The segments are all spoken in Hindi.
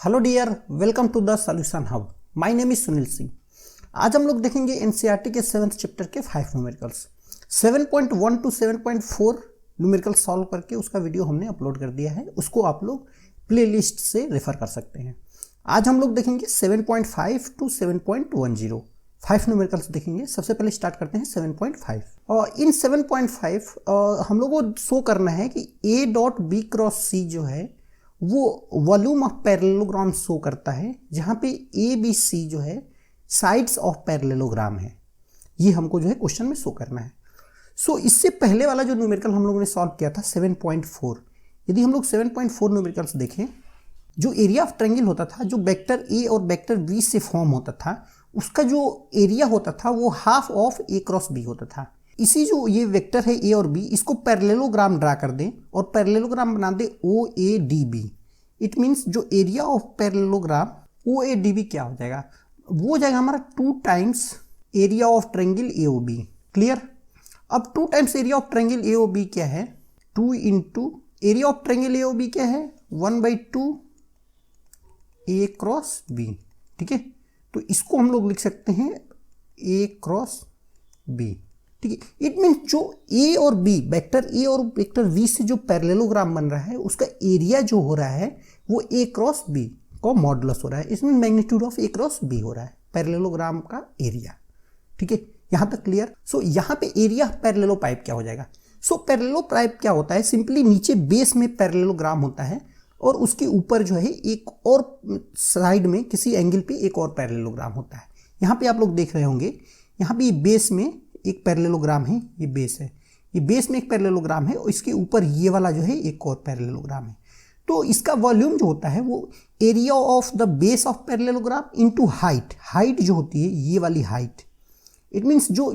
Hello dear, welcome to the solution hub. My name is Sunil Singh. आज हम लोग देखेंगे एनसीईआरटी के 7th चैप्टर के 5 न्यूमेरिकल्स 7.1 टू 7.4 न्यूमेरिकल सॉल्व करके उसका वीडियो हमने अपलोड कर दिया है। उसको आप लोग प्लेलिस्ट से रेफर कर सकते हैं। आज हम लोग देखेंगे 7.5 टू 7.10 5 न्यूमेरिकल्स देखेंगे। सबसे पहले स्टार्ट करते हैं 7.5 और इन 7.5 हम लोग को शो करना है कि A dot B cross C जो है वो वॉल्यूम ऑफ पैरेललोग्राम शो करता है, जहाँ पे ए बी सी जो है साइड्स ऑफ पैरेललोग्राम है। ये हमको जो है क्वेश्चन में शो करना है। सो इससे पहले वाला जो न्यूमेरिकल हम लोगों ने सॉल्व किया था 7.4, यदि हम लोग 7.4 न्यूमेरिकल्स देखें, जो एरिया ऑफ ट्रायंगल होता था, जो वेक्टर ए और वेक्टर बी से फॉर्म होता था, उसका जो एरिया होता था वो half of A cross B होता था। इसी जो ये वेक्टर है ए और बी, इसको पैरेललोग्राम ड्रा कर दें और पैरेललोग्राम बना दें O A D B. It means जो area of parallelogram O A D B क्या हो जाएगा, वो हो जाएगा हमारा 2 times area of triangle A O B. Clear. अब 2 times area of triangle A O B क्या है, 2 into area of triangle A O B क्या है 1/2 ए क्रॉस बी। ठीक है, तो इसको हम लोग लिख सकते हैं ए क्रॉस बी। ठीक है, इट मीन्स जो ए और बी, वेक्टर ए और वेक्टर बी से जो पैरेललोग्राम बन रहा है उसका एरिया जो हो रहा है वो ए क्रॉस बी का मॉडुलस हो रहा है। इसमें magnitude of A cross B हो रहा है, पैरेललोग्राम का एरिया। ठीक है, यहां तक क्लियर। सो यहां पे एरिया पैरेललोपाइप क्या हो जाएगा। सो पैरेललोपाइप क्या होता है, सिंपली नीचे बेस में पैरेललोग्राम होता है और उसके ऊपर जो है एक और साइड में किसी एंगल पे एक और पैरेललोग्राम होता है। यहाँ पे आप लोग देख रहे होंगे, यहाँ पे ये बेस में एक पैरेललोग्राम है, ये बेस है, ये बेस में एक पैरेललोग्राम है और इसके ऊपर ये वाला जो है एक और पैरेललोग्राम है। तो इसका वॉल्यूम जो होता है वो area of the base of parallelogram into height. Height जो होती है ये वाली हाइट, इट मीन्स जो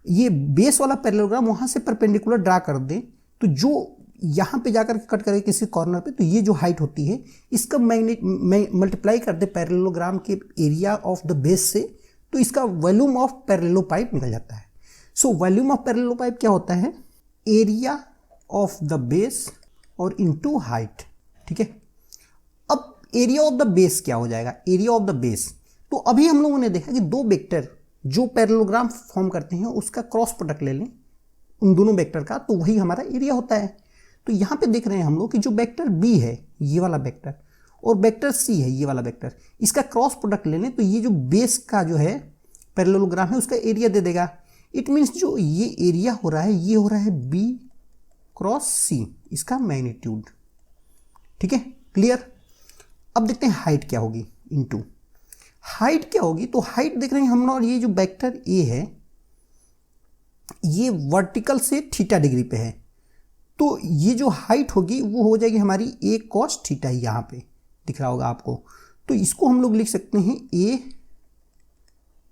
ये बेस वाला पैरेललोग्राम वहाँ से परपेंडिकुलर ड्रा कर दे तो जो यहाँ पे जाकर कट करे किसी कॉर्नर पे, तो ये जो हाइट होती है इसका मल्टीप्लाई कर दे पैरेललोग्राम के एरिया ऑफ द बेस से, तो इसका वॉल्यूम ऑफ पैरेललोपाइप निकल जाता है। सो वॉल्यूम ऑफ पैरेललोपाइप क्या होता है, एरिया ऑफ द बेस और इनटू हाइट। ठीक है, अब एरिया ऑफ द बेस क्या हो जाएगा, एरिया ऑफ द बेस। तो अभी हम लोगों ने देखा कि दो वेक्टर जो पैरेललोग्राम फॉर्म करते हैं उसका क्रॉस प्रोडक्ट ले लें उन दोनों वेक्टर का, तो वही हमारा एरिया होता है। तो यहाँ पे देख रहे हैं हम लोग कि जो वेक्टर बी है ये वाला वेक्टर और वेक्टर सी है ये वाला वेक्टर, इसका क्रॉस प्रोडक्ट ले लें तो ये जो बेस का जो है पैरेललोग्राम है उसका एरिया दे देगा। इट मीन्स जो ये एरिया हो रहा है ये हो रहा है बी क्रॉस सी, इसका मैग्नीट्यूड। ठीक है, क्लियर। अब देखते हैं हाइट क्या होगी इनटू हाइट क्या होगी। तो हाइट देख रहे हैं हम लोग, ये जो वेक्टर ए है ये वर्टिकल से थीटा डिग्री पे है, तो ये जो हाइट होगी वो हो जाएगी हमारी ए कॉस थीटा। यहाँ पे दिख रहा होगा आपको, तो इसको हम लोग लिख सकते हैं ए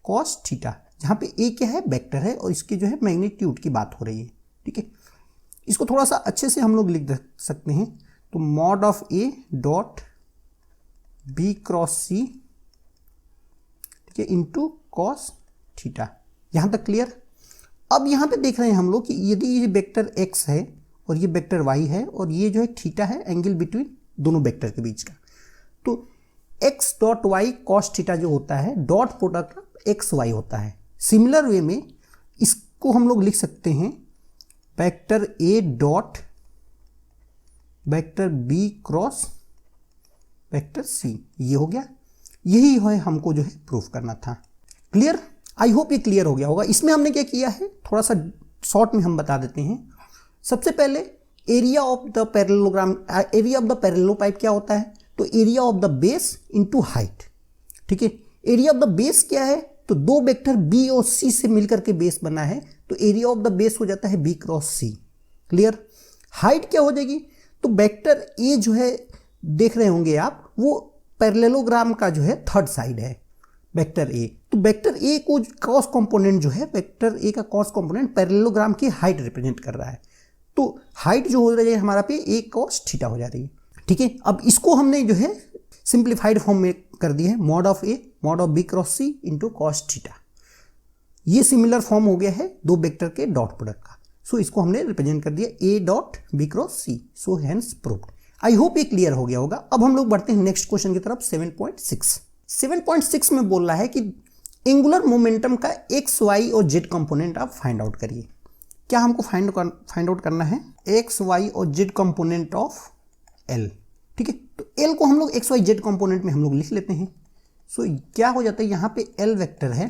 कॉस थीटा, जहाँ पे ए क्या है वेक्टर है और इसके जो है मैग्नीट्यूड की बात हो रही है। ठीक है, इसको थोड़ा सा अच्छे से हम लोग लिख सकते हैं, तो mod of A dot B cross C, ठीक है, इंटू कॉस थीटा। यहाँ तक क्लियर। अब यहाँ पे देख रहे हैं हम लोग कि यदि ये वेक्टर एक्स है और ये वेक्टर वाई है और ये जो है थीटा है, एंगल बिटवीन दोनों वेक्टर के बीच का, तो x dot y cos theta जो होता है डॉट प्रोडक्ट एक्स वाई होता है। सिमिलर वे में इसको हम लोग लिख सकते हैं vector A dot vector B cross vector C. ये हो गया, यही है हमको जो है प्रूफ करना था। क्लियर। आई होप ये क्लियर हो गया होगा। इसमें हमने क्या किया है, थोड़ा सा शॉर्ट में हम बता देते हैं। सबसे पहले area of the parallelogram, area of the parallelepiped क्या होता है, तो area of the base into height. ठीक है, एरिया ऑफ द बेस क्या है, तो दो वेक्टर बी और सी से मिलकर के बेस बना है, तो एरिया ऑफ द बेस हो जाता है बी क्रॉस सी। क्लियर। हाइट क्या हो जाएगी, तो वेक्टर ए जो है देख रहे होंगे आप, वो पैरेललोग्राम का जो है थर्ड साइड है वेक्टर ए, तो वेक्टर ए को क्रॉस कंपोनेंट जो है, वेक्टर ए का क्रॉस कंपोनेंट पैरेललोग्राम की हाइट रिप्रेजेंट कर रहा है, तो हाइट जो हो रही है हमारा पे ए कॉस थीटा हो जा रही है। ठीक है, अब इसको हमने जो है सिंप्लीफाइड फॉर्म में कर दिया है, mod of A mod of B cross C into cos theta. ये सिमिलर फॉर्म हो गया है दो वेक्टर के डॉट प्रोडक्ट का। सो इसको हमने रिप्रेजेंट कर दिया A dot B cross C. So hence proved. I hope ये क्लियर हो गया होगा। अब हम लोग बढ़ते हैं नेक्स्ट क्वेश्चन की तरफ। 7.6 7.6 में बोल रहा है कि एंगुलर मोमेंटम का एक्स वाई और जेड कंपोनेंट आप फाइंड आउट करिए। क्या हमको फाइंड आउट करना है? एक्स वाई और जेड कंपोनेंट ऑफ एल। ठीक है, तो एल को हम लोग एक्स वाई जेड कंपोनेंट में हम लोग लिख लेते हैं। सो क्या हो जाता है, यहाँ पे एल वेक्टर है,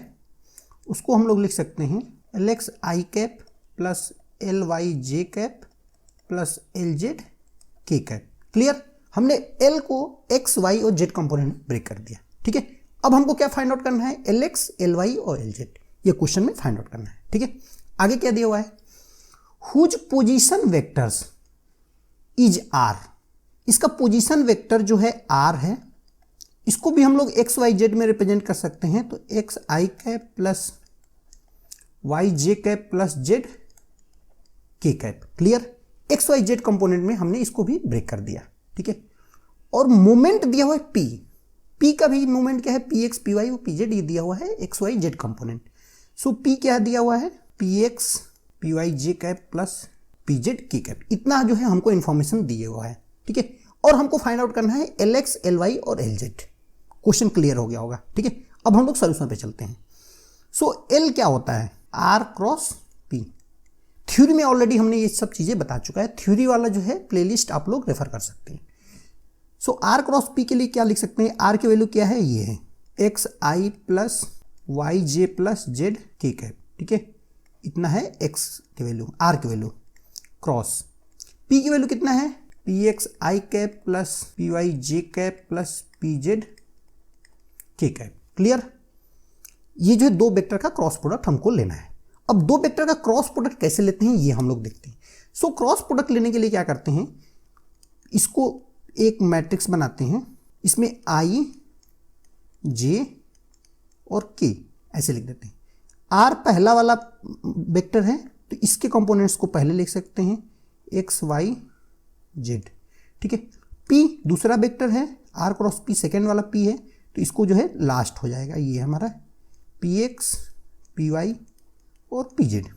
उसको हम लोग लिख सकते हैं एल एक्स आई कैप प्लस एल वाई जे कैप प्लस एल जेड के कैप। क्लियर? हमने एल को एक्स वाई और जेड कंपोनेंट में ब्रेक कर दिया। ठीक है, अब हमको क्या फाइंड आउट करना है? एल एक्स एल वाई और एल जेड, ये क्वेश्चन में फाइंड आउट करना है। ठीक है, आगे क्या दिया हुआ है? Whose position vectors is R. इसका पोजीशन वेक्टर जो है आर है, इसको भी हम लोग एक्स वाई जेड में रिप्रेजेंट कर सकते हैं। तो एक्स आई कैप प्लस वाई जे कैप प्लस जेड के cap. Clear? X y z component में हमने इसको भी ब्रेक कर दिया। ठीक है, और मोमेंट दिया हुआ है पी। पी का भी मोमेंट क्या है? पी एक्स पी वाई और पी जेड, ये दिया हुआ है एक्स वाई जेड कंपोनेंट। सो पी क्या दिया हुआ है? पी एक्स पी वाई जे कैप प्लस पी जेड के कैप। इतना जो है हमको इन्फॉर्मेशन दिया हुआ है। ठीक है, और हमको फाइंड आउट करना है एल एक्स एल वाई और एल जेड। क्वेश्चन क्लियर हो गया होगा। ठीक है, अब हम लोग सोल्यूशन पे चलते हैं। सो एल क्या होता है? R cross P. थ्योरी में ऑलरेडी हमने ये सब चीजें बता चुका है। थ्योरी वाला जो है प्लेलिस्ट आप लोग रेफर कर सकते हैं। सो आर क्रॉस पी के लिए क्या लिख सकते हैं? आर की वैल्यू क्या है? ये है एक्स आई प्लस वाई जे प्लस जेड के कैप। ठीक है, इतना है एक्स की वैल्यू, आर की वैल्यू। क्रॉस पी की वैल्यू कितना है? पी एक्स आई कैप प्लस पी वाई जे कैप प्लस पी जेड के कैप। क्लियर? ये जो है दो वेक्टर का क्रॉस प्रोडक्ट हमको लेना है। अब दो वेक्टर का क्रॉस प्रोडक्ट कैसे लेते हैं ये हम लोग देखते हैं। सो क्रॉस प्रोडक्ट लेने के लिए क्या करते हैं? इसको एक मैट्रिक्स बनाते हैं, इसमें आई जे और के ऐसे लिख देते हैं। आर पहला वाला वेक्टर है तो इसके कंपोनेंट्स को पहले लिख सकते हैं, एक्स वाई जेड। ठीक है, पी दूसरा वेक्टर है, आर क्रॉस पी सेकेंड वाला पी है, तो इसको जो है लास्ट हो जाएगा, ये हमारा पी एक्स पी वाई और पी जेड।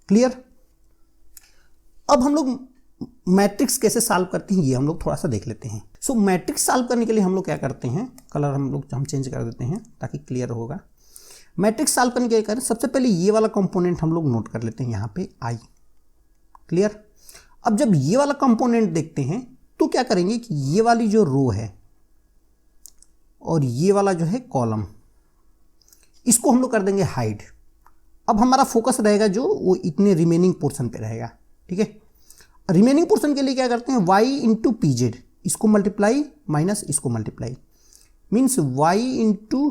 क्लियर? अब हम लोग मैट्रिक्स कैसे सॉल्व करते हैं ये हम लोग थोड़ा सा देख लेते हैं। सो मैट्रिक्स सॉल्व करने के लिए हम लोग क्या करते हैं? कलर हम चेंज कर देते हैं ताकि क्लियर होगा। मैट्रिक्स सॉल्व करने के लिए करें, सबसे पहले ये वाला कंपोनेंट हम लोग नोट कर लेते हैं यहाँ पे आई। क्लियर? अब जब ये वाला कंपोनेंट देखते हैं तो क्या करेंगे कि ये वाली जो रो है और ये वाला जो है कॉलम, इसको हम लोग कर देंगे हाइड। अब हमारा फोकस रहेगा जो वो इतने रिमेनिंग पोर्शन पे रहेगा। ठीक है, रिमेनिंग पोर्शन के लिए क्या करते हैं? y इंटू पी जेड, इसको मल्टीप्लाई माइनस इसको multiply, means y into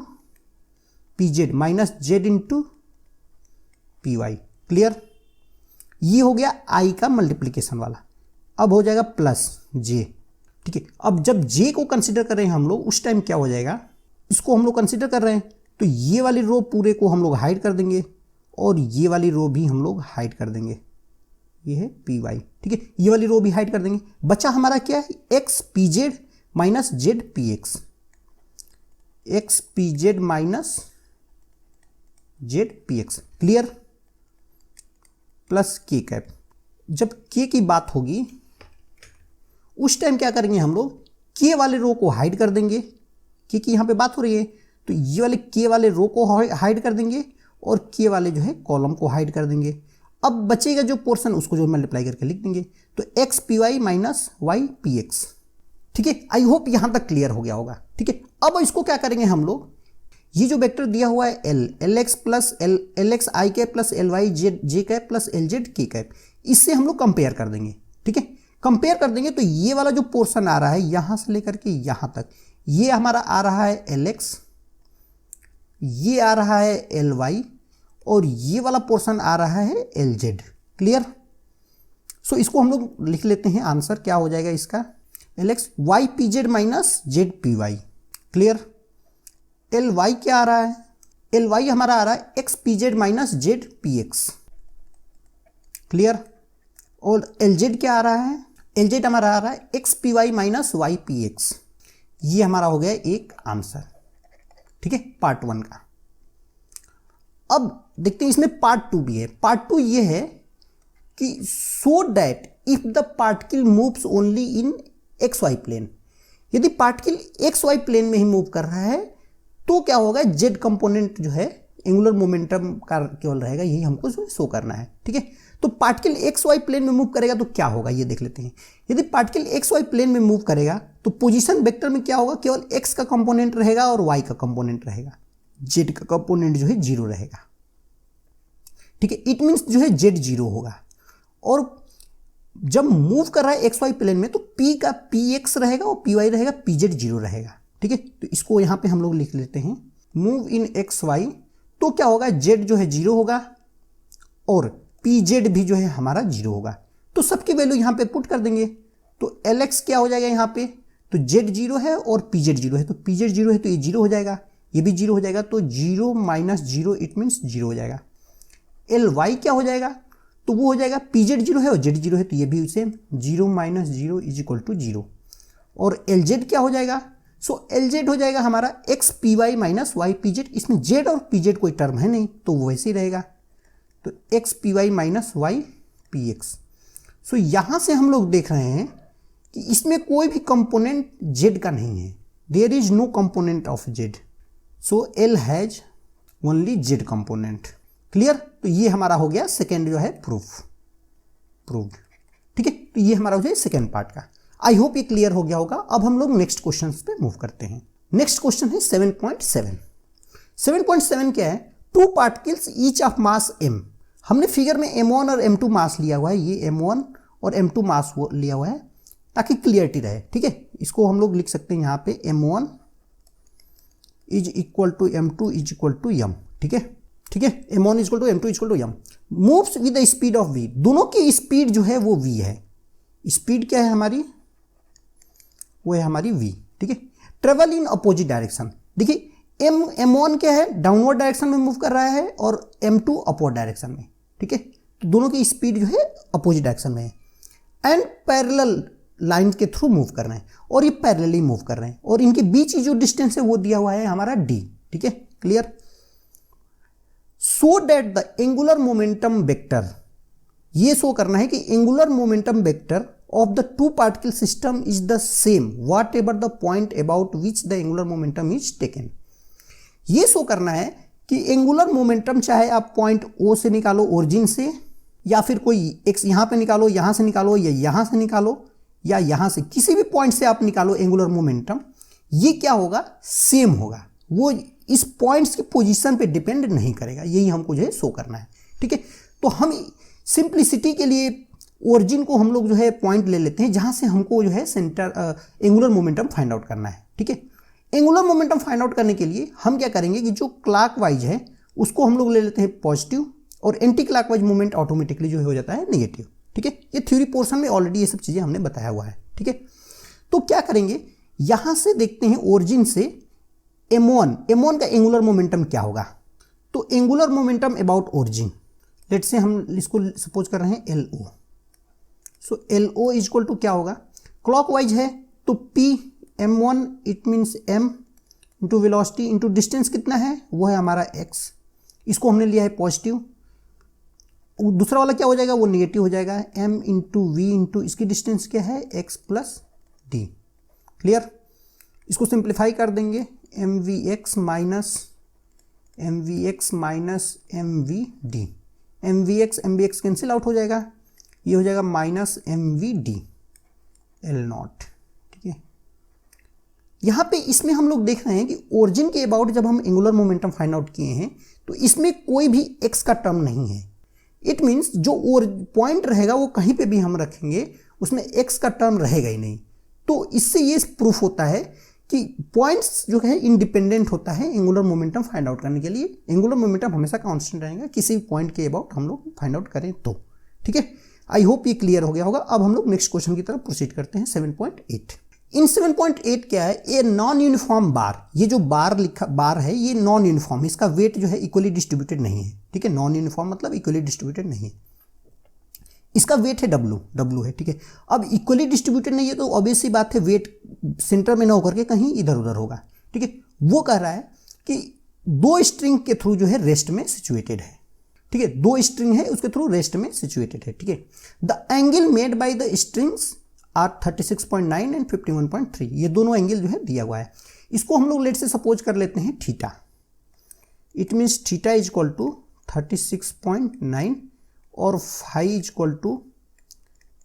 p z minus z into p y. Clear? ये हो गया i का मल्टीप्लीकेशन वाला। अब हो जाएगा प्लस j। ठीक है, अब जब j को कंसिडर कर रहे हैं हम लोग, उस टाइम क्या हो जाएगा? इसको हम लोग कंसिडर कर रहे हैं तो ये वाली रो पूरे को हम लोग हाइड कर देंगे और ये वाली रो भी हम लोग हाइड कर देंगे। ये है पी वाई। ठीक है, ये वाली रो भी हाइड कर देंगे। बचा हमारा क्या है? X P z minus z P x, x P z minus z P x. Clear? Plus के कैप। जब के की बात होगी उस टाइम क्या करेंगे हम लोग? के वाले रो को हाइड कर देंगे, क्योंकि यहां पे बात हो रही है, तो ये वाले के वाले रो को हाइड कर देंगे और के वाले जो है कॉलम को हाइड कर देंगे। अब बचेगा जो पोर्शन उसको जो मल्टीप्लाई करके लिख देंगे, तो x P Y minus Y P x. ठीक है, आई होप यहां तक क्लियर हो गया होगा। ठीक है, अब इसको क्या करेंगे हम लोग? ये जो वेक्टर दिया हुआ है L X plus L X आई कैप प्लस एल वाई जे कैप प्लस एल जेड के कैप, इससे हम लोग कंपेयर कर देंगे। ठीक है, कंपेयर कर देंगे तो ये वाला जो पोर्शन आ रहा है यहां से लेकर के यहां तक, ये हमारा आ रहा है एल एक्स, ये आ रहा है एल वाई और ये वाला पोर्शन आ रहा है एल जेड। क्लियर? सो इसको हम लोग लिख लेते हैं, आंसर क्या हो जाएगा इसका? L x y P z minus z p y. Clear? L y क्या आ रहा है? एल वाई हमारा आ रहा है x P z minus z P x. Clear? और एल जेड क्या आ रहा है? एल जेड हमारा आ रहा है x P Y minus Y P x. ये हमारा हो गया एक आंसर। ठीक है, पार्ट 1 का। अब देखते हैं इसमें पार्ट 2 भी है। पार्ट 2 ये है कि so that if the particle moves only इन एक्स वाई प्लेन। यदि पार्टिकल एक्स वाई प्लेन में ही मूव कर रहा है तो क्या होगा, जेड कंपोनेंट जो है एंगुलर मोमेंटम का केवल रहेगा, यही हमको शो करना है। ठीक है, तो पार्टिकल एक्स वाई प्लेन में मूव करेगा तो क्या होगा ये देख लेते हैं। यदि पार्टिकल एक्स वाई प्लेन में मूव करेगा तो पोजीशन वेक्टर में क्या होगा, केवल एक्स का कंपोनेंट रहेगा और वाई का कंपोनेंट रहेगा, जेड का कंपोनेंट जो है जीरो रहेगा। ठीक है, इट मीन्स जो है जेड जीरो होगा। और जब मूव कर रहा है एक्स वाई प्लेन में तो पी का पी एक्स रहेगा और पी वाई रहेगा, पी जेड जीरो रहेगा। ठीक है, तो इसको यहां पे हम लोग लिख लेते हैं, मूव इन एक्स वाई, तो क्या होगा, जेड जो है जीरो होगा और पी जेड भी जो है हमारा जीरो होगा। तो सबकी वैल्यू यहां पे पुट कर देंगे, तो एल एक्स क्या हो जाएगा यहां पे, तो जेड जीरो है और पी जेड जीरो है, तो पी जेड जीरो है तो ये जीरो हो जाएगा, ये भी जीरो हो जाएगा, तो zero minus zero it means zero हो जाएगा। एल वाई क्या हो जाएगा, तो वो हो जाएगा पी जेड जीरो है और जेड जीरो है, तो ये भी same, zero minus zero is equal to zero. और एल जेड क्या हो जाएगा, सो एल जेड हो जाएगा हमारा X P Y minus Y P Z. इसमें जेड और पी जेड कोई टर्म है नहीं तो वो वैसे ही रहेगा, तो x P Y minus Y P X. So यहां से हम लोग देख रहे हैं कि इसमें कोई भी कंपोनेंट जेड का नहीं है, there is no component of z, so L has only z component. Clear, तो ये हमारा हो गया सेकेंड जो है प्रूव्ड। ठीक है, तो ये हमारा हो जाए सेकेंड पार्ट का। आई होप ये क्लियर हो गया होगा। अब हम लोग नेक्स्ट क्वेश्चन पे मूव करते हैं। नेक्स्ट क्वेश्चन है 7.7। 7.7 क्या है, two particles each of mass m। हमने फिगर में m1 और m2 मास लिया हुआ है, ये m1 और m2 मास लिया हुआ है ताकि क्लियरिटी रहे। ठीक है, इसको हम लोग लिख सकते हैं यहाँ पे m1 is equal to m2 is equal to m। ठीक है, ठीक है, m1 is equal to m2 is equal to m, moves with the speed of v। दोनों की स्पीड जो है वो v है। स्पीड क्या है हमारी, वो है हमारी v। ठीक है, ट्रेवल इन अपोजिट डायरेक्शन। देखिए m1 क्या है, डाउनवर्ड डायरेक्शन में मूव कर रहा है और m2 अपवर्ड डायरेक्शन में। ठीक है, तो दोनों की स्पीड जो है अपोजिट डायरेक्शन में है एंड पैरेलल लाइन के थ्रू मूव कर रहे हैं, और ये पैरेलली मूव कर रहे हैं, और इनके बीच की जो डिस्टेंस है वो दिया हुआ है हमारा d। ठीक है, clear. So that the angular momentum vector, ये शो करना है कि angular momentum vector of the two particle system is the same whatever the point about which the angular momentum is taken। ये शो करना है कि एंगुलर मोमेंटम चाहे आप पॉइंट O से निकालो ओरिजिन से, या फिर कोई x यहाँ पे निकालो, यहाँ से निकालो, या यहाँ से निकालो, या यहाँ से किसी भी पॉइंट से आप निकालो एंगुलर मोमेंटम, ये क्या होगा, सेम होगा, वो इस पॉइंट्स की पोजीशन पे डिपेंड नहीं करेगा। यही हमको जो है शो करना है। ठीक है, तो हम सिंप्लिसिटी के लिए ओरिजिन को हम लोग जो है पॉइंट ले लेते हैं जहां से हमको जो है centre angular momentum find out करना है। ठीक है, एंगुलर मोमेंटम फाइंड आउट करने के लिए हम क्या करेंगे कि जो क्लॉकवाइज है उसको हम लोग ले लेते हैं पॉजिटिव, और एंटी क्लॉकवाइज मूवमेंट ऑटोमेटिकली जो हो जाता है नेगेटिव। ठीक है, ये थ्योरी पोर्शन में ऑलरेडी ये सब चीज़ें हमने बताया हुआ है। ठीक है, तो क्या करेंगे, यहां से देखते हैं ओरिजिन से m1 का एंगुलर मोमेंटम क्या होगा। तो angular momentum about origin, let say हम इसको सपोज कर रहे हैं LO। So LO is equal to क्या होगा, क्लॉकवाइज है तो P m1 it means m into velocity into distance कितना है, वो है हमारा x, इसको हमने लिया है पॉजिटिव। दूसरा वाला क्या हो जाएगा, वो निगेटिव हो जाएगा, m इंटू वी इंटू इसकी डिस्टेंस क्या है x प्लस डी। क्लियर, इसको सिंप्लीफाई कर देंगे, mvx minus mvd, mvx cancel out हो जाएगा, ये हो जाएगा माइनस mvd L0। ठीक है, यहाँ पे इसमें हम लोग देख रहे हैं कि ओरिजिन के अबाउट जब हम एंगुलर मोमेंटम फाइंड आउट किए हैं तो इसमें कोई भी x का टर्म नहीं है। इट मीन्स जो पॉइंट रहेगा वो कहीं पे भी हम रखेंगे उसमें x का टर्म रहेगा ही नहीं। तो इससे ये प्रूफ होता है कि पॉइंट्स जो है इंडिपेंडेंट होता है एंगुलर मोमेंटम फाइंड आउट करने के लिए। एंगुलर मोमेंटम हमेशा कांस्टेंट रहेगा किसी भी पॉइंट के अबाउट हम लोग फाइंड आउट करें तो। ठीक है, आई होप ये क्लियर हो गया होगा। अब हम लोग नेक्स्ट क्वेश्चन की तरफ प्रोसीड करते हैं 7.8। इन 7.8 क्या है, ए नॉन यूनिफॉर्म बार, ये जो बार है ये नॉन यूनिफॉर्म, इसका वेट जो है इक्वली डिस्ट्रीब्यूटेड नहीं है। ठीक है, नॉन यूनिफॉर्म मतलब इक्वली डिस्ट्रीब्यूटेड नहीं है, इसका वेट है W है। ठीक है, अब इक्वली डिस्ट्रीब्यूटेड नहीं है तो ऑब्वियसली बात है वेट सेंटर में ना होकर के कहीं इधर उधर होगा। ठीक है, वो कह रहा है कि दो स्ट्रिंग के थ्रू जो है रेस्ट में सिचुएटेड है। ठीक है, दो स्ट्रिंग है उसके थ्रू रेस्ट में सिचुएटेड है। ठीक है, the angle made by the strings are 36.9 and 51.3, ये दोनों एंगल जो है दिया हुआ है। इसको हम लोग लेट से सपोज कर लेते हैं theta. It means theta is equal to 36.9 और फाई इज इक्वल टू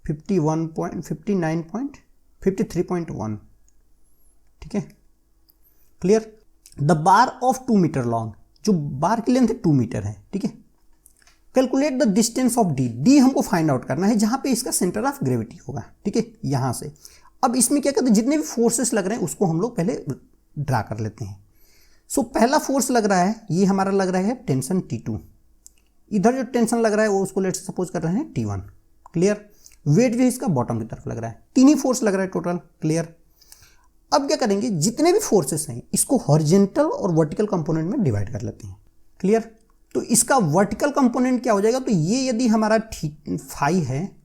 53.1, ठीक है, clear. The bar of 2 metre long, जो बार की लेंथ 2 मीटर है, ठीक है। Calculate the distance of D, D हमको फाइंड आउट करना है जहां पे इसका सेंटर ऑफ ग्रेविटी होगा, ठीक है, यहां से। अब इसमें क्या करते हैं, जितने भी फोर्सेस लग रहे हैं उसको हम लोग पहले ड्रा कर लेते हैं। सो पहला फोर्स लग रहा है, ये हमारा लग रहा है टेंशन T2। इधर जो टेंशन लग रहा है वो उसको लेट सपोज कर रहे हैं T1, क्लियर। वेट जो है इसका बॉटम की तरफ लग रहा है, 3 ही फोर्स लग रहा है टोटल, क्लियर। अब क्या करेंगे, जितने भी फोर्सेस हैं इसको हॉरिजॉन्टल और वर्टिकल कंपोनेंट में डिवाइड कर लेते हैं, क्लियर। तो इसका वर्टिकल कंपोनेंट क्या हो जाएगा, तो ये यदि हमारा फाई है,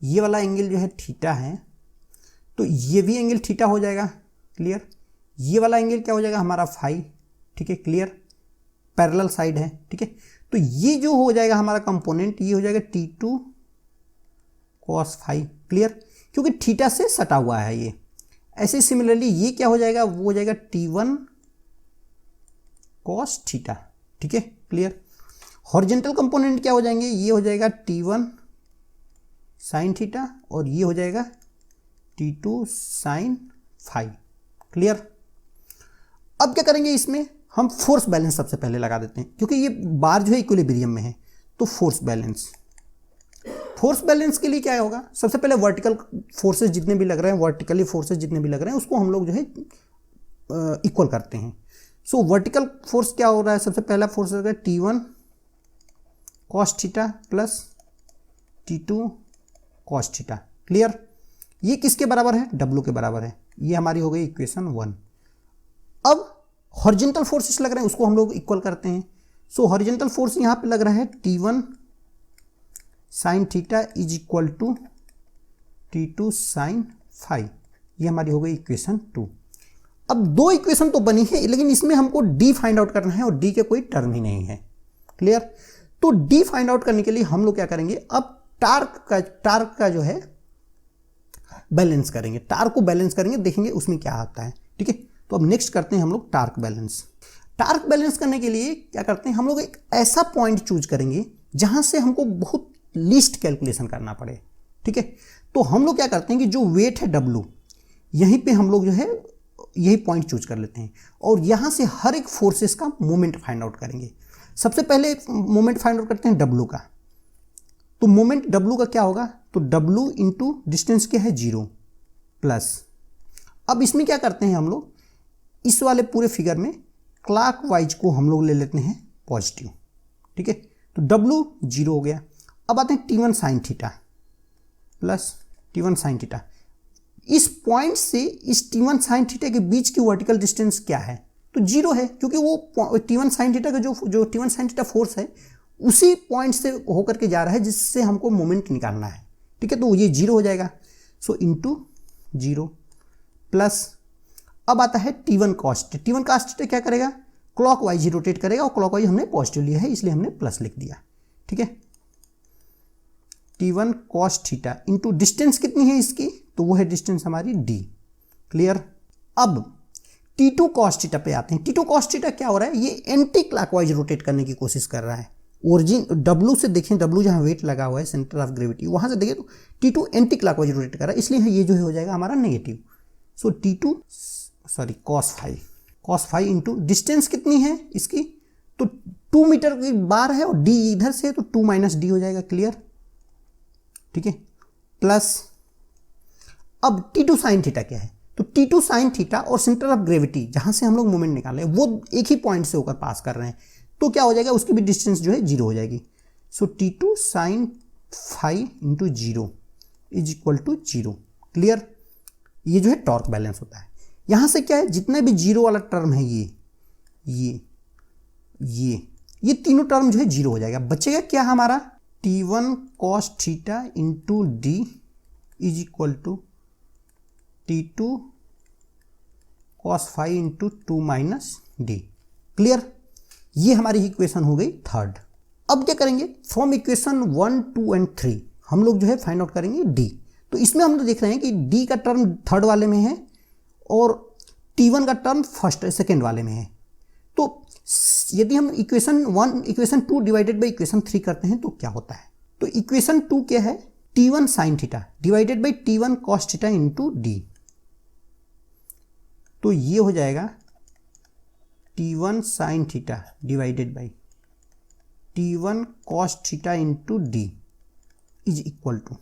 ये वाला एंगल जो है थीटा है, तो ये भी एंगल थीटा हो जाएगा, क्लियर। ये वाला एंगल क्या हो जाएगा हमारा फाई, ठीक है, क्लियर, पैरेलल साइड है, ठीक है। तो ये जो हो जाएगा हमारा कंपोनेंट, ये हो जाएगा T2 cos फाई, क्लियर, क्योंकि थीटा से सटा हुआ है ये। ऐसे सिमिलरली ये क्या हो जाएगा, वो हो जाएगा T1 cos थीटा, ठीक है, क्लियर। हॉरिजॉन्टल कंपोनेंट क्या हो जाएंगे, ये हो जाएगा T1 sin थीटा और ये हो जाएगा T2 sin फाई, क्लियर। अब क्या करेंगे, इसमें हम फोर्स बैलेंस सबसे पहले लगा देते हैं, क्योंकि ये बार जो है इक्विलिब्रियम में है। तो फोर्स बैलेंस के लिए क्या होगा, सबसे पहले वर्टिकल फोर्सेस जितने भी लग रहे हैं, वर्टिकली फोर्सेस जितने भी लग रहे हैं उसको हम लोग जो है इक्वल करते हैं। सो वर्टिकल फोर्स क्या हो रहा है, सबसे पहला फोर्स होगा T1 cos theta plus T2 cos theta, clear. ये किसके बराबर है, W के बराबर है। ये हमारी हो गई इक्वेशन 1। अब हॉरिजॉन्टल फोर्सेस लग रहे हैं उसको हम लोग इक्वल करते हैं। सो हॉरिजॉन्टल फोर्स यहाँ पे लग रहा है T1 sin theta is equal to T2 sin phi, ये हमारी हो गई इक्वेशन 2। अब 2 इक्वेशन तो बनी है, लेकिन इसमें हमको D फाइंड आउट करना है और D के कोई टर्म ही नहीं है, क्लियर। तो D फाइंड आउट करने के लिए हम लोग क्या करेंगे, अब टार्क का जो है बैलेंस करेंगे, टार्क को बैलेंस करेंगे, देखेंगे उसमें क्या आता है, ठीक है। तो अब नेक्स्ट करते हैं हम लोग टार्क बैलेंस। टार्क बैलेंस करने के लिए क्या करते हैं, हम लोग एक ऐसा पॉइंट चूज करेंगे जहां से हमको बहुत लीस्ट कैलकुलेशन करना पड़े, ठीक है। तो हम लोग क्या करते हैं कि जो वेट है W, यहीं पे हम लोग जो है यही पॉइंट चूज कर लेते हैं और यहां से हर एक फोर्सेस का मोमेंट फाइंड आउट करेंगे। सबसे पहले मोमेंट फाइंड आउट करते हैं W का। तो मोमेंट W का क्या होगा, तो W इंटू डिस्टेंस क्या है 0 प्लस। अब इसमें क्या करते हैं हम लोग, इस वाले पूरे फिगर में क्लॉकवाइज को हम लोग ले लेते हैं पॉजिटिव, ठीक है। तो W 0 हो गया। अब आते हैं T1 sin theta plus T1 sin theta. इस पॉइंट से इस T1 sin थीटा के बीच की वर्टिकल डिस्टेंस क्या है, तो 0 है, क्योंकि वो T1 sin थीटा का जो T1 sin थीटा फोर्स है उसी पॉइंट से होकर के जा रहा है जिससे हमको मोमेंट निकालना है, ठीक है। तो ये 0 हो जाएगा। सो इंटू 0 प्लस, अब आता है T1 cos थीटा क्या करेगा, क्लॉकवाइज ही रोटेट करेगा और क्लॉकवाइज हमने पॉजिटिव लिया है इसलिए हमने प्लस लिख दिया, ठीक है। T1 cos theta into distance कितनी है इसकी, तो वो है डिस्टेंस हमारी D, क्लियर। अब T2 cos थीटा पे आते हैं। T2 cos थीटा क्या हो रहा है, ये एंटी क्लॉकवाइज रोटेट करने की कोशिश कर रहा है। ओरिजिन W से देखें, W जहाँ वेट लगा हुआ है सेंटर ऑफ ग्रेविटी, वहां से देखें तो T2 एंटी क्लॉकवाइज रोटेट कर रहा है, इसलिए ये जो है हो जाएगा हमारा नेगेटिव। सो cos फाई इंटू डिस्टेंस कितनी है इसकी, तो 2 मीटर की बार है और D इधर से है तो 2 माइनस D हो जाएगा, क्लियर, ठीक है। प्लस अब T2 sin थीटा क्या है, तो T2 sin थीटा और सेंटर ऑफ ग्रेविटी जहां से हम लोग मोमेंट निकाले वो एक ही पॉइंट से होकर पास कर रहे हैं, तो क्या हो जाएगा, उसकी भी डिस्टेंस जो है 0 हो जाएगी। So T2 sin phi into 0 is equal to 0, clear. ये जो है टॉर्क बैलेंस होता है। यहां से क्या है, जितने भी 0 वाला टर्म है ये तीनों टर्म जो है 0 हो जाएगा। बचेगा क्या हमारा, T1 cos theta into D is equal to T2 cos phi into 2 minus D, clear. ये हमारी इक्वेशन हो गई 3rd। अब क्या करेंगे, फ्रॉम इक्वेशन 1, 2 एंड 3 हम लोग जो है फाइंड आउट करेंगे D। तो इसमें हम तो देख रहे हैं कि डी का टर्म थर्ड वाले में है और T1 का टर्म सेकेंड वाले में है। तो यदि हम इक्वेशन 2 डिवाइडेड बाई इक्वेशन 3 करते हैं तो क्या होता है? तो इक्वेशन 2 क्या है? T1 sine theta divided by T1 cos theta into D. तो ये हो जाएगा T1 sine theta divided by T1 cos theta into D is equal to,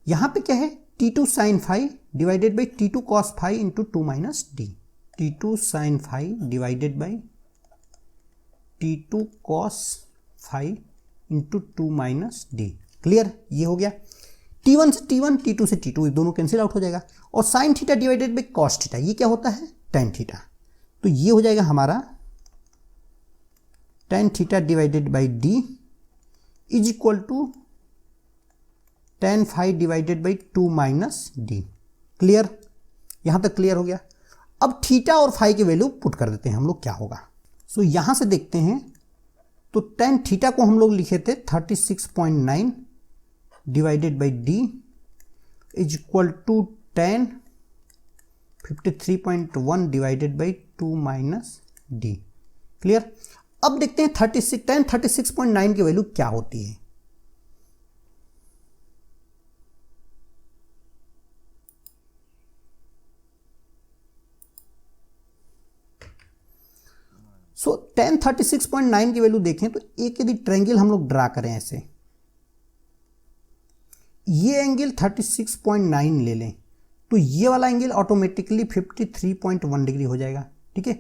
यहां पे क्या है? T2 sine phi divided by T2 cos phi into 2 minus D. T2 sine phi divided by T2 cos phi into 2 minus D. Clear? ये हो गया। T1 से T1, T2 से T2 दोनों कैंसिल आउट हो जाएगा। और sine theta divided by cos theta, ये क्या होता है? Tan theta. तो ये हो जाएगा हमारा tan theta divided by D is equal to tan phi divided by 2 minus D. Clear? यहां तक क्लियर हो गया। अब थीटा और फाई की वैल्यू पुट कर देते हैं हम लोग, क्या होगा। सो यहां से देखते हैं तो टेन थीटा को हम लोग लिखे थे 36.9 divided by D is equal to tan 53.1 divided by 2 minus D. Clear? अब देखते हैं 36.9 की वैल्यू क्या होती है। सो 1036.9 की वैल्यू देखें तो एक यदि ट्रायंगल हम लोग ड्रा करें ऐसे, ये एंगल 36.9 ले लें तो ये वाला एंगल ऑटोमेटिकली 53.1 डिग्री हो जाएगा। ठीक है?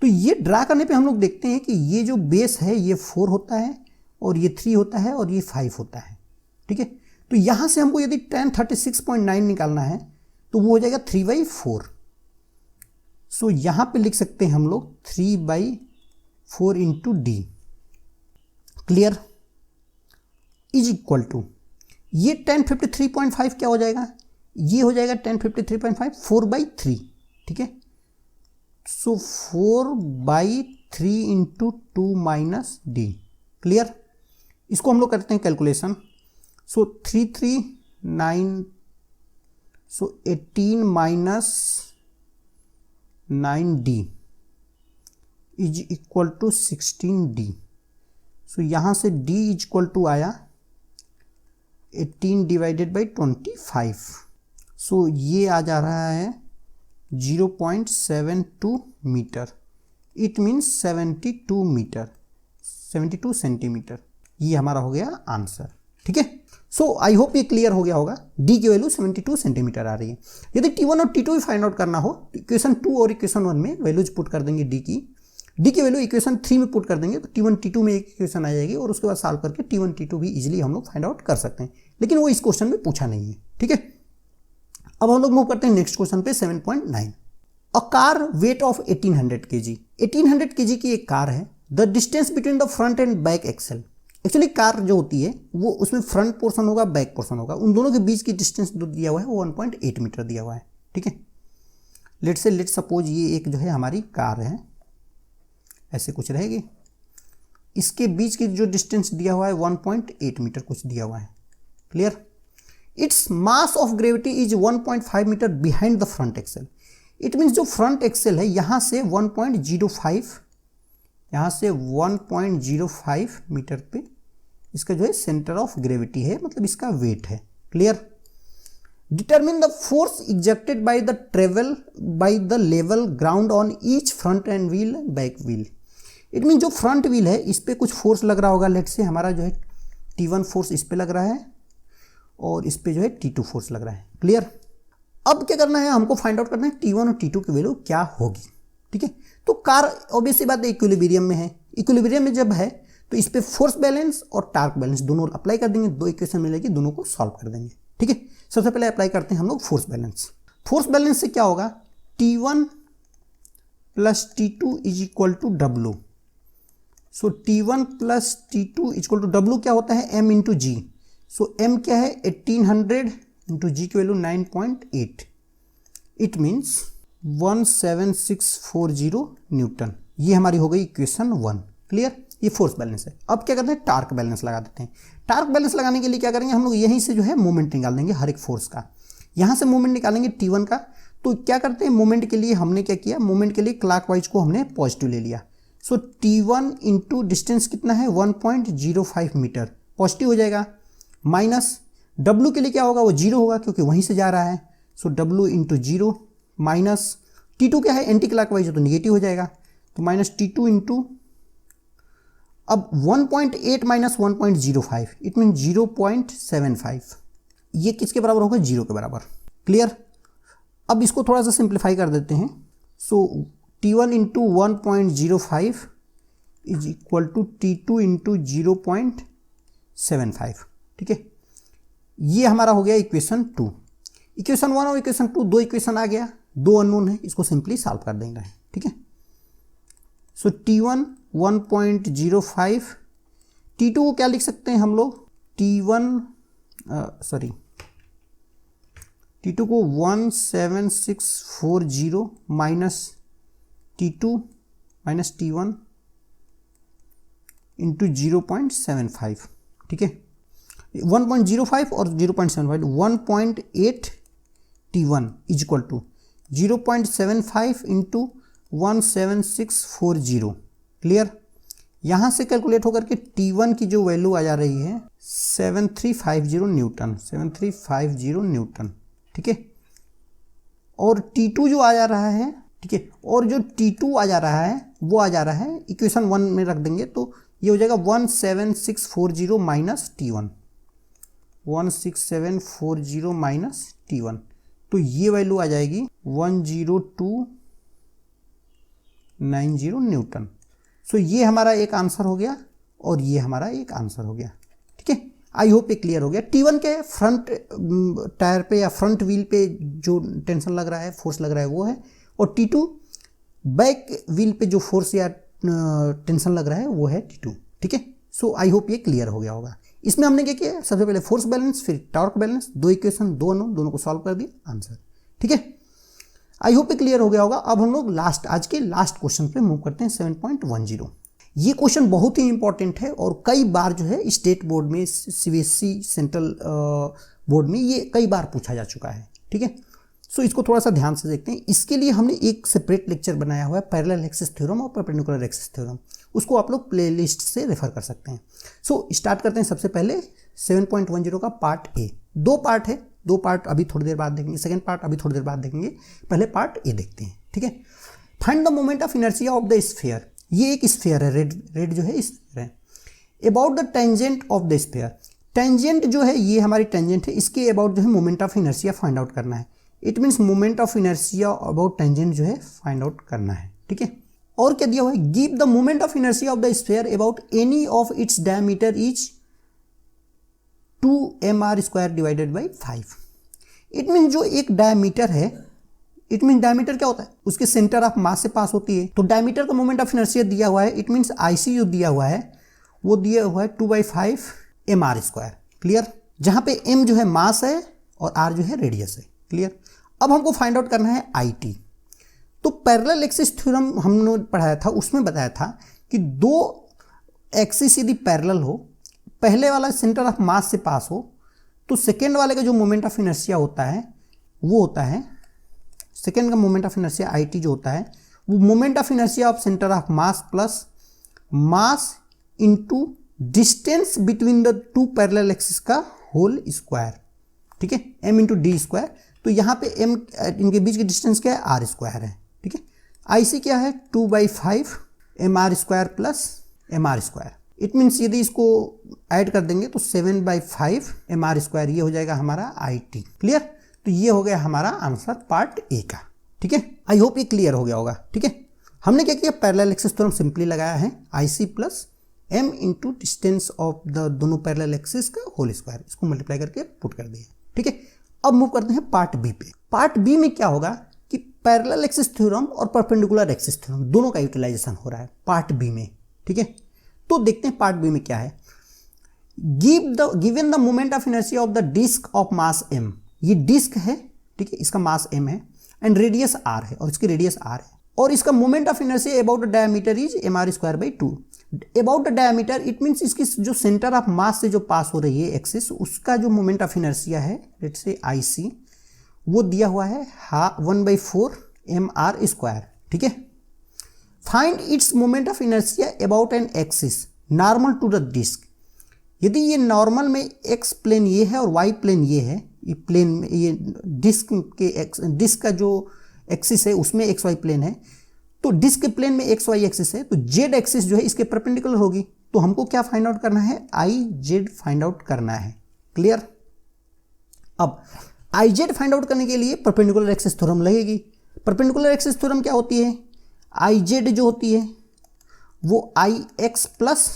तो ये ड्रा करने पे हम लोग देखते हैं कि ये जो बेस है ये 4 होता है और ये 3 होता है और ये 5 होता है। ठीक है? तो यहां से हमको यदि 1036.9 निकालना है तो वो हो जाएगा 3/4। सो यहां पे लिख सकते हैं हम लोग 3/4 into D. Clear? Is equal to, ये 1053.5 क्या हो जाएगा? ये हो जाएगा 1053.5 4/3। ठीक है? So 4/3 into 2 minus D. Clear? इसको हम लोग करते हैं calculation. So 339, so 18 minus 9d is equal to 16d। So यहां से d इज इक्वल टू आया 18 डिवाइडेड बाई 25। सो ये आ जा रहा है 0.72 metre. It means 72 metre, 72 centimetre. ये हमारा हो गया आंसर। ठीक है? सो आई होप ये क्लियर हो गया होगा। डी की वैल्यू 72 सेंटीमीटर आ रही है। यदि T1 और T2 भी फाइंड आउट करना हो तो इक्वेशन 2 और इक्वेशन 1 में वैल्यूज पुट कर देंगे डी की वैल्यू इक्वेशन 3 में पुट कर देंगे तो T1 T2 में एक इक्वेशन आ जाएगी और उसके बाद सॉल्व करके T1 T2 भी इजीली हम लोग फाइंड आउट कर सकते हैं, लेकिन वो इस क्वेश्चन में पूछा नहीं है। ठीक है? अब हम लोग मूव करते हैं नेक्स्ट क्वेश्चन पे 7.9। A car weight of 1800 kg। 1800 kg की एक कार है। The distance between the front and back axle. Actually car जो होती है वो उसमें फ्रंट पोर्शन होगा, बैक पोर्शन होगा, उन दोनों के बीच की डिस्टेंस जो दिया हुआ है वो 1.8 मीटर दिया हुआ है। ठीक है? लेट सपोज ये एक जो है हमारी कार है, ऐसे कुछ रहेगी। इसके बीच की जो डिस्टेंस दिया हुआ है 1.8 मीटर कुछ दिया हुआ है। Clear? It's mass of gravity is 1.5 metre behind the front axle. It means जो फ्रंट एक्सेल है यहां से 1.05 मीटर पे इसका जो है सेंटर ऑफ ग्रेविटी है, मतलब इसका वेट है। Clear? Determine the force exerted by the travel by the level ground on each front end wheel back wheel. It mean जो फ्रंट व्हील है इस पे कुछ फोर्स लग रहा होगा। लेट से हमारा जो है T1 फोर्स इस पे लग रहा है और इस पे जो है T2 फोर्स लग रहा है। क्लियर? अब क्या करना है, हमको फाइंड आउट करना है T1 और T2 की वैल्यू क्या होगी। ठीक है? तो कार ऑब्वियसली बात है इक्विलिब्रियम में है। इक्विलिब्रियम में जब है तो इस पे फोर्स बैलेंस और टार्क बैलेंस दोनों अप्लाई कर देंगे, दो इक्वेशन मिलेगी, दोनों को सॉल्व कर देंगे। ठीक है? सबसे पहले अप्लाई करते हैं हम लोग फोर्स बैलेंस। फोर्स बैलेंस से क्या होगा, T1 plus T2 is equal to W। So T1 plus T2 is equal to W क्या होता है, M into g. So M क्या है 1800 इंटू जी की वैल्यू 9.8। It means 17640 Newton. ये हमारी हो गई इक्वेशन 1। क्लियर? ये फोर्स बैलेंस है। अब क्या करते हैं, टार्क बैलेंस लगा देते हैं। टार्क बैलेंस लगाने के लिए क्या करेंगे हम लोग, यहीं से जो है मोमेंट निकाल देंगे हर एक फोर्स का। यहाँ से मोमेंट निकालेंगे T1 का। तो क्या करते हैं, मोमेंट के लिए हमने क्या किया, मोमेंट के लिए क्लॉकवाइज को हमने पॉजिटिव ले लिया। सो T1 इंटू डिस्टेंस कितना है 1.05 मीटर, पॉजिटिव हो जाएगा। माइनस W के लिए क्या होगा, वो 0 होगा क्योंकि वहीं से जा रहा है। सो W इंटू 0 माइनस T2 क्या है, एंटी क्लॉकवाइज है तो निगेटिव हो जाएगा। तो माइनस T2 इंटू, अब 1.8 माइनस 1.05 इट मीन 0.75, ये किसके बराबर होगा, 0 के बराबर। क्लियर। अब इसको थोड़ा सा सिंप्लीफाई कर देते हैं। So T1 into 1.05 is equal to T2 into 0.75। ठीक है, ये हमारा हो गया इक्वेशन 2। इक्वेशन 1 और इक्वेशन 2 दो इक्वेशन आ गया, दो अननोन है, इसको सिंपली सॉल्व कर देंगे। ठीक है, सो T1 1.05, T2 को क्या लिख सकते हैं हम लोग, T2 को 17640 minus T2 minus T1 into 0.75। ठीक है, 1.05 और 0.75, 1.8 T1 is equal to 0.75 into 17640। Clear. यहाँ से कैलकुलेट होकर के T1 की जो वैल्यू आ जा रही है 7350 न्यूटन, 7350 न्यूटन। ठीक है, और T2 जो आ जा रहा है, ठीक है, और जो T2 आ जा रहा है वो आ जा रहा है इक्वेशन 1 में रख देंगे तो ये हो जाएगा 17640 माइनस T1, 16740 माइनस T1, तो ये वैल्यू आ जाएगी 10290 न्यूटन। सो ये हमारा एक आंसर हो गया और ये हमारा एक आंसर हो गया। ठीक है, आई होप ये क्लियर हो गया। T1 के फ्रंट टायर पे या फ्रंट व्हील पे जो टेंशन लग रहा है, फोर्स लग रहा है वो है, और T2 बैक व्हील पे जो फोर्स या टेंशन लग रहा है वो है T2। ठीक है, सो आई होप ये क्लियर हो गया होगा। इसमें हमने क्या किया, सबसे पहले फोर्स बैलेंस फिर टॉर्क बैलेंस, दो इक्वेशन दो अननोन, दोनों को सॉल्व कर दिया, आंसर। ठीक है, आई होप ये क्लियर हो गया होगा। अब हम लोग आज के लास्ट क्वेश्चन पे मूव करते हैं, 7.10। ये क्वेश्चन बहुत ही इंपॉर्टेंट है और कई बार जो है स्टेट बोर्ड में, CBSE सेंट्रल बोर्ड में ये कई बार पूछा जा चुका है। ठीक है, सो इसको थोड़ा सा ध्यान से देखते हैं। इसके लिए हमने एक सेपरेट लेक्चर बनाया हुआ है, पैरेलल एक्सिस थ्योरम और परपेंडिकुलर एक्सिस थ्योरम, उसको आप लोग प्लेलिस्ट से रेफर कर सकते हैं। सो स्टार्ट करते हैं सबसे पहले 7.10 का पार्ट ए। दो पार्ट है, दो पार्ट अभी थोड़ी देर बाद देखेंगे, सेकंड पार्ट अभी थोड़ी देर बाद देखेंगे, पहले पार्ट ए देखते हैं। ठीक है, find the moment of inertia of the sphere. ये एक स्फीयर है, रेड जो है स्फीयर है। About the tangent of the sphere, tangent जो है ये हमारी टेंजेंट है, इसके अबाउट जो है moment of inertia find out करना है। It means moment of inertia about tangent जो है फाइंड आउट करना है। ठीक है, और क्या दिया हुआ है, give the moment of inertia of the sphere about any of its diameter is 2mr² divided by 5। It mean जो एक डायमीटर है, इट मीन डायमीटर क्या होता है, उसके सेंटर ऑफ मास से पास होती है, तो डायमीटर का मोमेंट ऑफ इनर्शिया दिया हुआ है। इट मीन्स IC जो दिया हुआ है वो दिया हुआ है 2/5 mr²। क्लियर, जहां पे m जो है मास है और r जो है रेडियस है। क्लियर, अब हमको फाइंड आउट करना है IT। तो पैरेलल एक्सिस थ्योरम हमने पढ़ाया था, उसमें बताया था कि दो एक्सिस यदि पैरेलल हो, पहले वाला सेंटर ऑफ मास से पास हो, तो सेकेंड वाले का जो मोमेंट ऑफ इनर्शिया होता है वो होता है, सेकेंड का मोमेंट ऑफ इनर्शिया IT जो होता है वो moment of inertia of centre of mass plus mass into distance between the two parallel axis का होल स्क्वायर। ठीक है, m इंटू डी स्क्वायर। तो यहाँ पे m इनके बीच की डिस्टेंस क्या है, r² है। ठीक है, IC क्या है 2/5 mr² plus mr²। It means यदि इसको ऐड कर देंगे तो 7/5 mr², ये हो जाएगा हमारा IT। क्लियर, तो ये हो गया हमारा आंसर पार्ट ए का। ठीक है, आई होप ये क्लियर हो गया होगा। ठीक है, हमने क्या किया, पैरेलल एक्सिस थ्योरम सिंपली लगाया है, IC plus m into distance of the दोनों पैरेलल एक्सिस का होल स्क्वायर, इसको मल्टीप्लाई करके पुट कर दिया। ठीक है, अब मूव करते हैं पार्ट बी पे। पार्ट बी में क्या होगा कि पैरेलल एक्सिस थ्योरम और परपेंडिकुलर एक्सिस थ्योरम दोनों का यूटिलाइजेशन हो रहा है पार्ट बी में। ठीक है, तो देखते हैं पार्ट बी में क्या है। Given the moment of inertia of the disc of mass m। ये डिस्क है, ठीक है, इसका मास m है एंड रेडियस r है और इसकी रेडियस r है, और इसका moment of inertia about the diameter is mr²/2। About the diameter it means इसकी जो सेंटर ऑफ मास से जो पास हो रही है एक्सिस, उसका जो मोमेंट ऑफ इनर्शिया है लेट्स से IC, वो दिया हुआ है 1/4 mr²। ठीक है। Find its moment of inertia about an axis normal to the disc. यदि ये नॉर्मल में एक्स प्लेन ये है और वाई प्लेन ये है, ये प्लेन में ये डिस्क का जो एक्सिस है उसमें एक्स वाई प्लेन है, तो डिस्क के प्लेन में एक्स वाई एक्सिस है, तो जेड एक्सिस जो है इसके परपेंडिकुलर होगी। तो हमको क्या फाइंड आउट करना है, आई जेड फाइंड आउट करना है। क्लियर। अब आई जेड फाइंड आउट करने के लिए परपेंडिकुलर एक्सिस थ्योरम लगेगी। परपेंडिकुलर एक्सिस थ्योरम क्या होती है, आई जेड जो होती है वो I x plus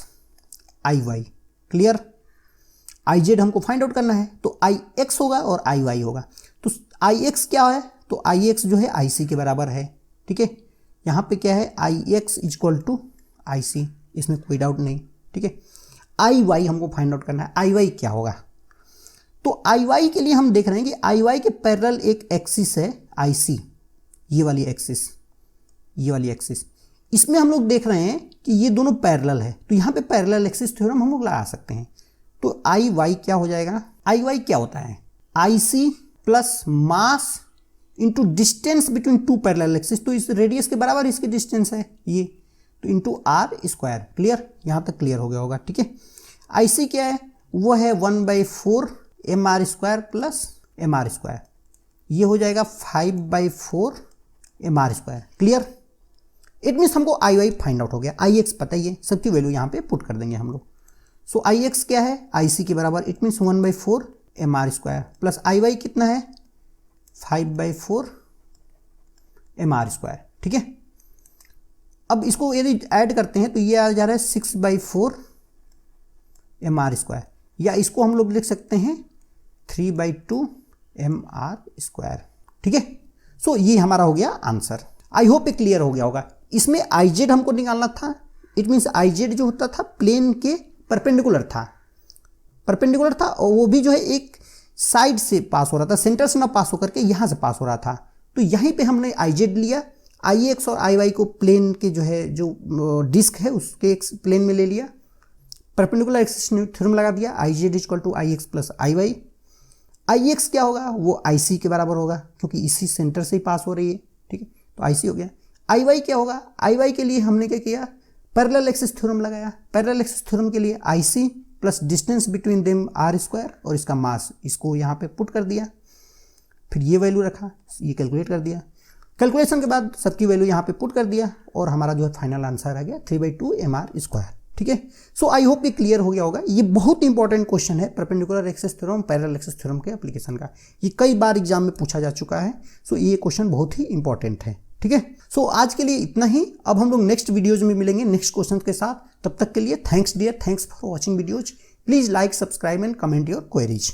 I Y. Clear. I Z हमको फाइंड आउट करना है, तो आई एक्स होगा और आई वाई होगा। तो आई एक्स क्या है, तो आई एक्स जो है आई सी के बराबर है। ठीक है। यहाँ पे क्या है, आई एक्स इक्वल टू आई सी, इसमें कोई डाउट नहीं। ठीक है। आई वाई हमको फाइंड आउट करना है, आई वाई क्या होगा। तो आई वाई के लिए हम देख रहे हैं कि आई वाई के पैरेलल एक एक्सिस है आई सी, ये वाली एक्सिस, ये वाली एक्सिस, इसमें हम लोग देख रहे हैं कि ये दोनों पैरेलल है, तो यहाँ पे पैरेलल एक्सिस थ्योरम हम लोग लगा सकते हैं। तो आई वाई क्या हो जाएगा, आई वाई क्या होता है, I C plus mass into distance between two parallel axis, तो इस रेडियस के बराबर इसकी डिस्टेंस है ये, तो इंटू r²। क्लियर। यहाँ तक क्लियर हो गया होगा। ठीक है। आई सी क्या है, वो है 1/4 mr² प्लस mr², ये हो जाएगा 5/4 mr²। क्लियर। इट मीन्स हमको आई वाई फाइंड आउट हो गया। आई एक्स पता ही है, सबकी वैल्यू यहाँ पे पुट कर देंगे हम लोग। सो आई एक्स क्या है, आई सी के बराबर, it means 1/4 mr² plus I y कितना है 5/4 mr²। ठीक है। अब इसको यदि ऐड करते हैं तो ये आ जा रहा है 6/4 mr², या इसको हम लोग लिख सकते हैं 3/2 mr²। ठीक है। सो ये हमारा हो गया आंसर। आई होप ये क्लियर हो गया होगा। इसमें आई जेड हमको निकालना था, इट मीन्स आई जेड जो होता था प्लेन के परपेंडिकुलर था, परपेंडिकुलर था, और वो भी जो है एक साइड से पास हो रहा था, सेंटर से ना पास होकर के यहाँ से पास हो रहा था। तो यहीं पे हमने आई जेड लिया, आई एक्स और आई वाई को प्लेन के जो है जो डिस्क है उसके एक प्लेन में ले लिया, परपेंडिकुलर एक्सिस थ्योरम लगा दिया, I z equal to I x plus I y. I x क्या होगा, वो आई सी के बराबर होगा क्योंकि इसी सेंटर से ही पास हो रही है। ठीक है। तो आई सी हो गया। आई वाई क्या होगा, आई वाई के लिए हमने क्या किया, पैरेलल एक्सिस थ्योरम लगाया। पैरेलल एक्सिस थ्योरम के लिए I C plus distance between them r² और इसका मास, इसको यहाँ पे पुट कर दिया, फिर ये वैल्यू रखा, ये कैलकुलेट कर दिया, कैलकुलेशन के बाद सबकी वैल्यू यहाँ पे पुट कर दिया, और हमारा जो है फाइनल आंसर आ गया 3/2 mr²। ठीक है। सो आई होप ये क्लियर हो गया होगा। ये बहुत इंपॉर्टेंट क्वेश्चन है perpendicular axis theorem, parallel axis theorem के एप्लीकेशन का। ये कई बार एग्जाम में पूछा जा चुका है। सो ये क्वेश्चन बहुत ही इंपॉर्टेंट है। ठीक है। सो आज के लिए इतना ही। अब हम लोग नेक्स्ट वीडियोज में मिलेंगे नेक्स्ट क्वेश्चन के साथ। तब तक के लिए thanks dear, thanks for watching videos. Please like, subscribe and comment your queries.